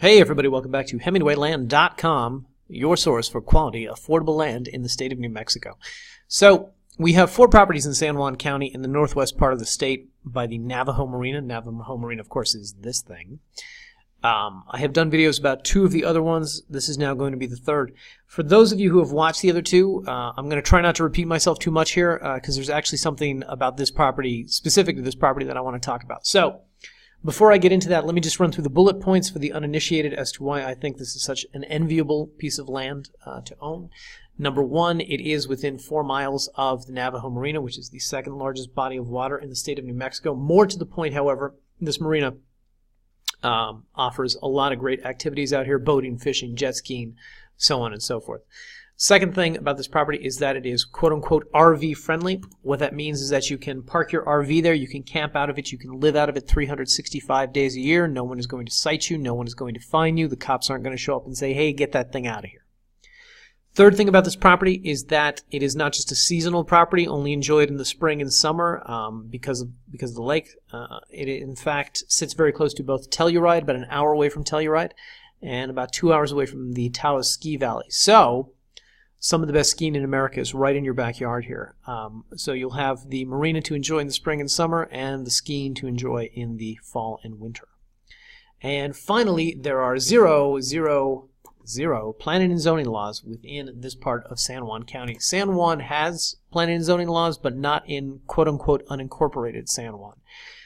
Hey everybody, welcome back to HemingwayLand.com, your source for quality, affordable land in the state of New Mexico. So, we have 4 properties in San Juan County in the northwest part of the state by the Navajo Marina. Navajo Marina, of course, is this thing. I have done videos about 2 of the other ones. This is now going to be the 3rd. For those of you who have watched the other 2, I'm going to try not to repeat myself too much here because there's actually something about this property, specific to this property, that I want to talk about. So, before I get into that, let me just run through the bullet points for the uninitiated as to why I think this is such an enviable piece of land to own. Number 1, it is within 4 miles of the Navajo Marina, which is the 2nd largest body of water in the state of New Mexico. More to the point, however, this marina offers a lot of great activities out here: boating, fishing, jet skiing, so on and so forth. Second thing about this property is that it is quote-unquote RV friendly. What that means is that you can park your RV there, you can camp out of it, you can live out of it 365 days a year. No one is going to cite you, no one is going to fine you. The cops aren't going to show up and say, hey, get that thing out of here. Third thing about this property is that it is not just a seasonal property, only enjoyed in the spring and summer because of the lake. It in fact sits very close to both Telluride, about an hour away from Telluride, and about 2 hours away from the Taos Ski Valley. So some of the best skiing in America is right in your backyard here. So you'll have the marina to enjoy in the spring and summer, and the skiing to enjoy in the fall and winter. And finally, there are zero planning and zoning laws within this part of San Juan County. San Juan has planning and zoning laws, but not in quote-unquote unincorporated San Juan.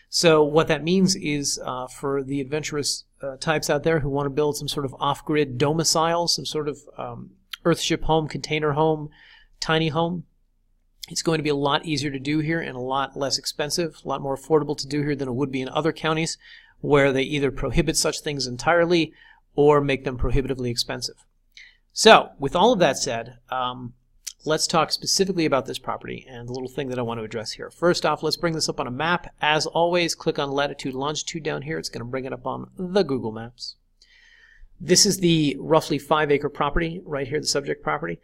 So what that means is for the adventurous types out there who want to build some sort of off-grid domicile, some sort of earthship home, container home, tiny home, it's going to be a lot easier to do here and a lot less expensive, a lot more affordable to do here than it would be in other counties where they either prohibit such things entirely or make them prohibitively expensive. So, with all of that said, let's talk specifically about this property and the little thing that I want to address here. First off, let's bring this up on a map. As always, click on latitude, longitude down here. It's going to bring it up on the Google Maps. This is the roughly 5-acre property right here, the subject property.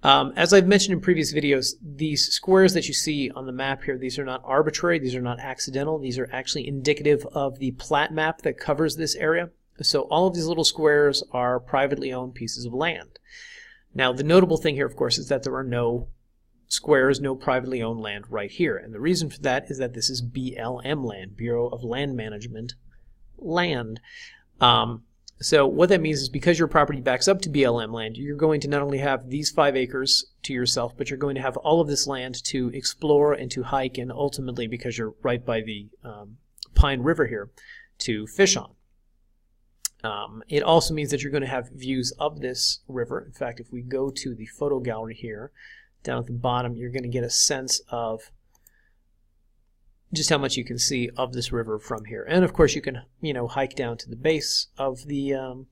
As I've mentioned in previous videos, these squares that you see on the map here, these are not arbitrary, these are not accidental, these are actually indicative of the plat map that covers this area. So all of these little squares are privately owned pieces of land. Now the notable thing here, of course, is that there are no squares, no privately owned land right here. And the reason for that is that this is BLM land, Bureau of Land Management land. So what that means is because your property backs up to BLM land, you're going to not only have these 5 acres to yourself, but you're going to have all of this land to explore and to hike, and ultimately, because you're right by the Pine River here, to fish on. It also means that you're going to have views of this river. In fact, if we go to the photo gallery here, down at the bottom, you're going to get a sense of just how much you can see of this river from here. And of course you can, hike down to the base of the,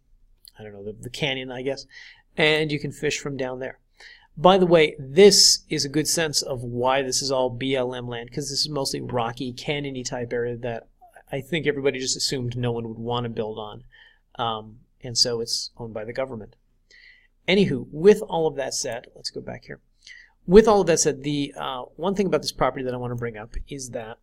the canyon, I guess, and you can fish from down there. By the way, this is a good sense of why this is all BLM land, because this is mostly rocky, canyon-y type area that I think everybody just assumed no one would want to build on. And so it's owned by the government. Anywho, with all of that said, let's go back here. With all of that said, the one thing about this property that I want to bring up is that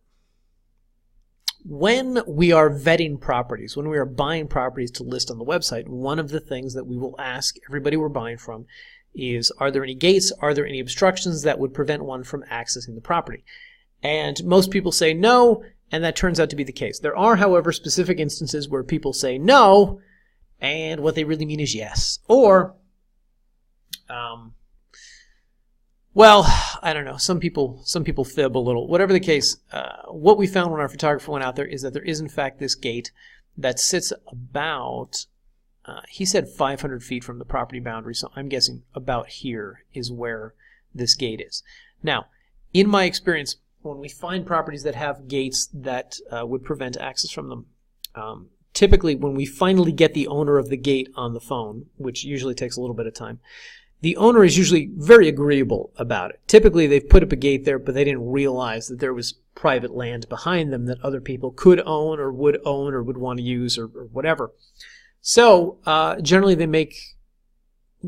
when we are vetting properties, when we are buying properties to list on the website, one of the things that we will ask everybody we're buying from is, are there any gates, are there any obstructions that would prevent one from accessing the property? And most people say no, and that turns out to be the case. There are, however, specific instances where people say no, and what they really mean is yes. Or, well, I don't know. Some people fib a little. Whatever the case, what we found when our photographer went out there is that there is, in fact, this gate that sits about, he said 500 feet from the property boundary, so I'm guessing about here is where this gate is. Now, in my experience, when we find properties that have gates that would prevent access from them, typically when we finally get the owner of the gate on the phone, which usually takes a little bit of time, the owner is usually very agreeable about it. Typically, they've put up a gate there, but they didn't realize that there was private land behind them that other people could own or would want to use or whatever. So generally, they make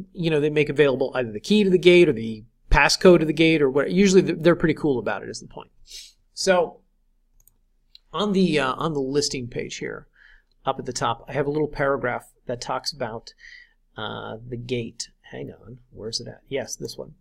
available either the key to the gate or the passcode to the gate or what. Usually, they're pretty cool about it. Is the point. So on the listing page here, up at the top, I have a little paragraph that talks about the gate. Hang on, where's it at? Yes, this one.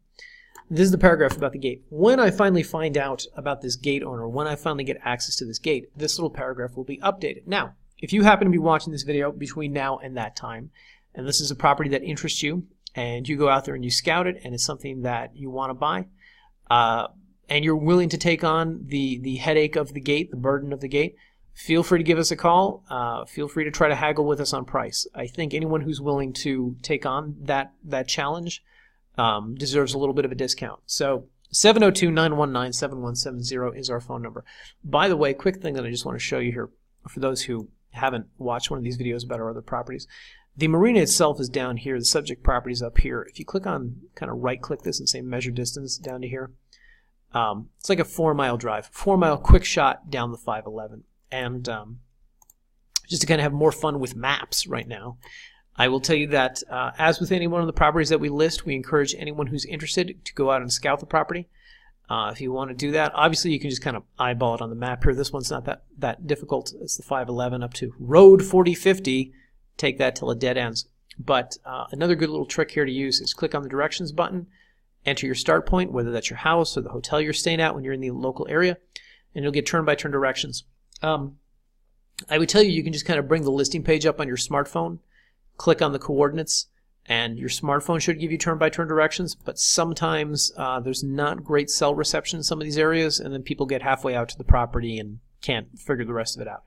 This is the paragraph about the gate. When I finally find out about this gate owner, when I finally get access to this gate, this little paragraph will be updated. Now, if you happen to be watching this video between now and that time, and this is a property that interests you, and you go out there and you scout it, and it's something that you want to buy, and you're willing to take on the headache of the gate, the burden of the gate, feel free to give us a call. Feel free to try to haggle with us on price. I think anyone who's willing to take on that challenge deserves a little bit of a discount. So 702-919-7170 is our phone number. By the way, quick thing that I just want to show you here for those who haven't watched one of these videos about our other properties. The marina itself is down here. The subject property is up here. If you click on, kind of right-click this and say measure distance down to here, it's like a 4-mile drive, 4-mile quick shot down the 511. And just to kind of have more fun with maps right now, I will tell you that as with any one of the properties that we list, we encourage anyone who's interested to go out and scout the property. If you want to do that, obviously you can just kind of eyeball it on the map here. This one's not that difficult. It's the 511 up to Road 4050. Take that till it dead ends. But another good little trick here to use is click on the directions button, enter your start point, whether that's your house or the hotel you're staying at when you're in the local area, and you'll get turn-by-turn directions. I would tell you, you can just kind of bring the listing page up on your smartphone, click on the coordinates, and your smartphone should give you turn-by-turn directions, but sometimes there's not great cell reception in some of these areas, and then people get halfway out to the property and can't figure the rest of it out.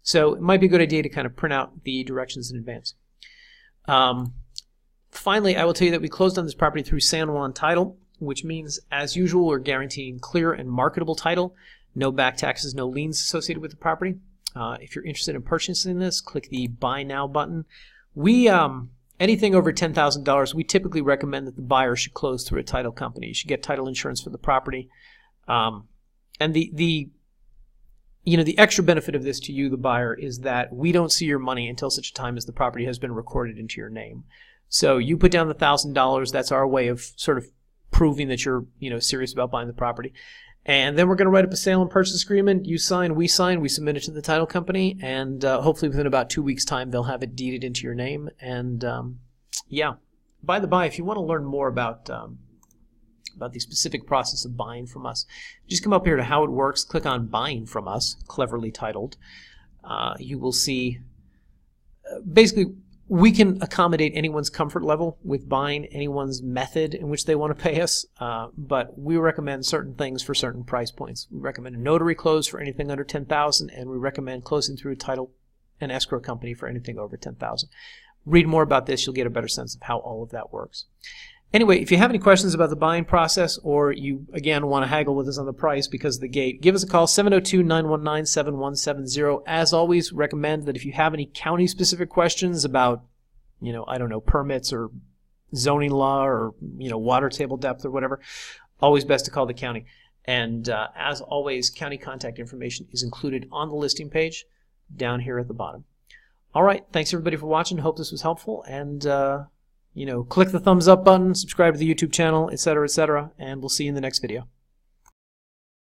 So it might be a good idea to kind of print out the directions in advance. Finally, I will tell you that we closed on this property through San Juan Title, which means, as usual, we're guaranteeing clear and marketable title, no back taxes, no liens associated with the property. If you're interested in purchasing this, click the Buy Now button. We anything over $10,000, we typically recommend that the buyer should close through a title company. You should get title insurance for the property. And the extra benefit of this to you, the buyer, is that we don't see your money until such time as the property has been recorded into your name. So you put down the $1,000. That's our way of sort of proving that you're serious about buying the property. And then we're going to write up a sale and purchase agreement. You sign, we submit it to the title company, and hopefully within about 2 weeks' time they'll have it deeded into your name. And yeah, by the by, if you want to learn more about the specific process of buying from us, just come up here to how it works, click on Buying from Us, cleverly titled. You will see basically we can accommodate anyone's comfort level with buying, anyone's method in which they want to pay us, but we recommend certain things for certain price points. We recommend a notary close for anything under $10,000, and we recommend closing through a title and escrow company for anything over $10,000. Read more about this, you'll get a better sense of how all of that works. Anyway, if you have any questions about the buying process, or you, again, want to haggle with us on the price because of the gate, give us a call, 702-919-7170. As always, recommend that if you have any county-specific questions about, I don't know, permits or zoning law or, water table depth or whatever, always best to call the county. And as always, county contact information is included on the listing page down here at the bottom. All right, thanks everybody for watching. Hope this was helpful, and click the thumbs up button, subscribe to the YouTube channel, etc., and we'll see you in the next video.